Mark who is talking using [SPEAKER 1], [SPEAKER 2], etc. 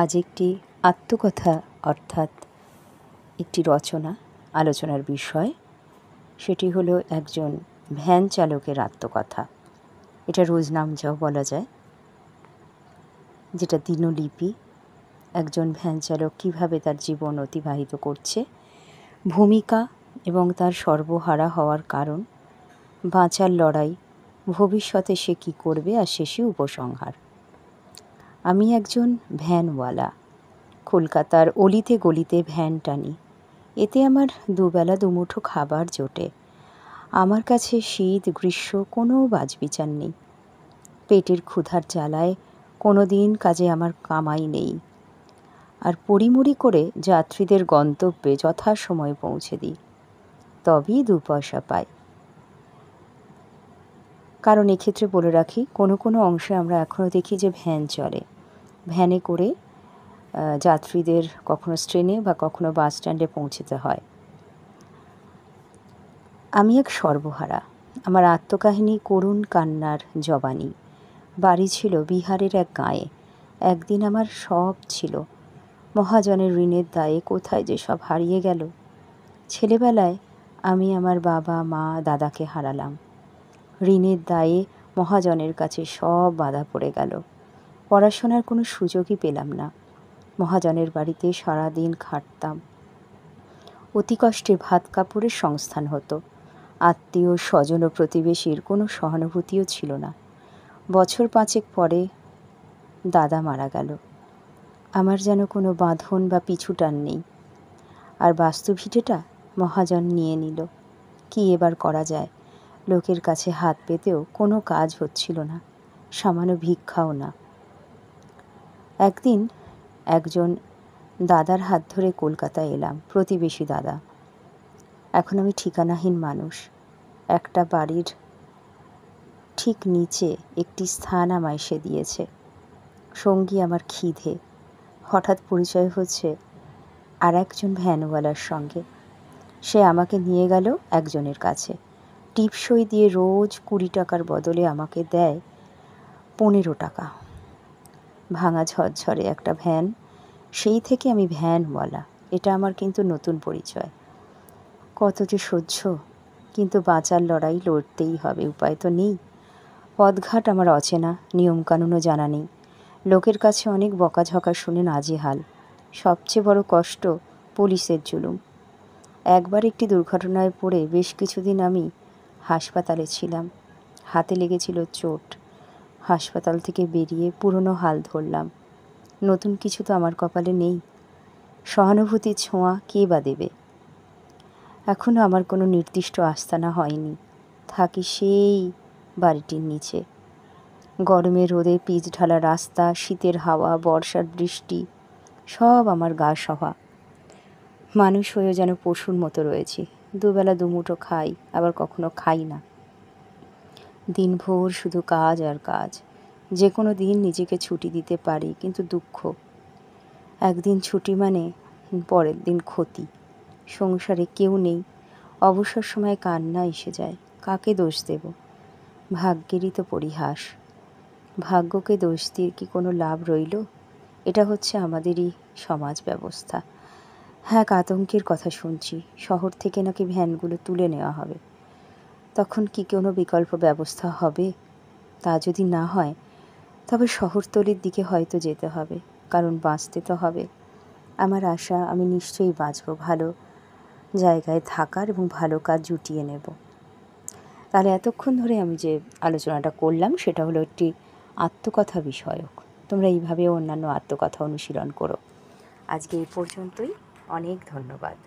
[SPEAKER 1] আজ একটি আত্মকথা অর্থাৎ একটি রচনা আলোচনার বিষয়, সেটি হলো একজন ভ্যান চালকের আত্মকথা। এটা রোজনামচাও বলা যায়, যেটা দিনলিপি। একজন ভ্যান চালক কীভাবে তার জীবন অতিবাহিত করছে, ভূমিকা এবং তার সর্বহারা হওয়ার কারণ, বাঁচার লড়াই, ভবিষ্যতে সে কী করবে আর শেষে উপসংহার। আমি একজন ভ্যানওয়ালা, কলকাতার অলিতে গলিতে ভ্যান টানি। এতে আমার দুবেলা দুমুঠো খাবার জোটে। আমার কাছে শীত গ্রীষ্ম কোনো বাছবিচার নেই। পেটের ক্ষুধার জ্বালায় কোনো দিন কাজে আমার কামাই নেই। আর পরিমরি করে যাত্রীদের গন্তব্যে যথাসময়ে পৌঁছে দিই, তবেই 2 পয়সা পাই। কারণ এক্ষেত্রে বলে রাখি, কোনো কোনো অংশে আমরা এখনও দেখি যে ভ্যান চলে। ভ্যানে করে যাত্রীদের কখনো ট্রেনে বা কখনো বাস স্ট্যান্ডে পৌঁছতে হয়। আমি এক সর্বহারা। আমার আত্মকাহিনী করুণ কান্নার জবানি। বাড়ি ছিল বিহারের এক গাঁয়ে। একদিন আমার সব ছিল, মহাজনের ঋণের দায়ে কোথায় যে সব হারিয়ে গেল। ছেলেবেলায় আমি আমার বাবা মা দাদাকে হারালাম। ঋণের দায়ে মহাজনের কাছে সব বাধা পড়ে গেল। পড়াশোনার কোনো সুযোগই পেলাম না। মহাজনের বাড়িতে সারাদিন খাটতাম। অতি কষ্টে ভাত কাপড়ের সংস্থান হতো। আত্মীয় স্বজন ও প্রতিবেশীর কোনো সহানুভূতিও ছিল না। বছর 5 পরে দাদা মারা গেল। আমার যেন কোনো বাঁধন বা পিছুটান নেই। আর বাস্তুভিটেটা মহাজন নিয়ে নিল। কি এবার করা যায়? লোকের কাছে হাত পেতেও কোনো কাজ হচ্ছিল না, সামান্য ভিক্ষাও না। একদিন একজন দাদার হাত ধরে কলকাতায় এলাম, প্রতিবেশী দাদা। এখন আমি ঠিকানাহীন মানুষ। একটা বাড়ির ঠিক নিচে একটি স্থান আমায় সে দিয়েছে। সঙ্গী আমার খিদে। হঠাৎ পরিচয় হচ্ছে আর একজন ভ্যানওয়ালার সঙ্গে। সে আমাকে নিয়ে গেল একজনের কাছে। টিপসই দিয়ে রোজ 20 টাকার বদলে আমাকে দেয় 15 টাকা। ভাঙা ঝরঝরে একটা ভ্যান। সেই থেকে আমি ভ্যানওয়ালা। এটা আমার কিন্তু নতুন পরিচয়। কত যে সহ্য, কিন্তু বাঁচার লড়াই লড়তেই হবে, উপায় তো নেই। পথঘাট আমার অচেনা, নিয়মকানুনও জানা নেই। লোকের কাছে অনেক বকাঝকা শুনে নাজেহাল। সবচেয়ে বড় কষ্ট পুলিশের জুলুম। একবার একটি দুর্ঘটনায় পড়ে বেশ কিছুদিন আমি হাসপাতালে ছিলাম। হাতে লেগেছিল চোট। হাসপাতাল থেকে বেরিয়ে পুরনো হাল ধরলাম। নতুন কিছু তো আমার কপালে নেই। সহানুভূতির ছোঁয়া কে বা দেবে? এখনও আমার কোনো নির্দিষ্ট আস্তানা হয়নি। থাকি সেই বাড়িটির নিচে। গরমে রোদে পিচ ঢালা রাস্তা, শীতের হাওয়া, বর্ষার বৃষ্টি, সব আমার গা সহা। মানুষ হয়েও যেন পশুর মতো রয়েছি। দুবেলা দুমুঠো খাই, আবার কখনো খাই না। দিনভর শুধু কাজ আর কাজ। যে কোনো দিন নিজেকে ছুটি দিতে পারি, কিন্তু দুঃখ। একদিন ছুটি মানে পরের দিন ক্ষতি। সংসারে কেউ নেই। অবসর সময় কান্না এসে যায়। কাকে দোষ দেব? ভাগ্যেরই তো পরিহাস। ভাগ্যকে দোষ দিয়ে কি কোনো লাভ রইল? এটা হচ্ছে আমাদেরই সমাজ ব্যবস্থা। হ্যাঁ, আতঙ্কের কথা শুনছি। শহর থেকে নাকি ভ্যানগুলো তুলে নেওয়া হবে। তখন কি কোনো বিকল্প ব্যবস্থা হবে? তা যদি না হয়, তবে শহরতলির দিকে হয়তো যেতে হবে, কারণ বাঁচতে তো হবে। আমার আশা, আমি নিশ্চয়ই বাঁচব, ভালো জায়গায় থাকার এবং ভালো কাজ জুটিয়ে নেব। তাহলে এতক্ষণ ধরে আমি যে আলোচনাটা করলাম, সেটা হলো একটি আত্মকথা বিষয়ক। তোমরা এইভাবে অন্যান্য আত্মকথা অনুশীলন করো। আজকে এই পর্যন্তই। অনেক ধন্যবাদ।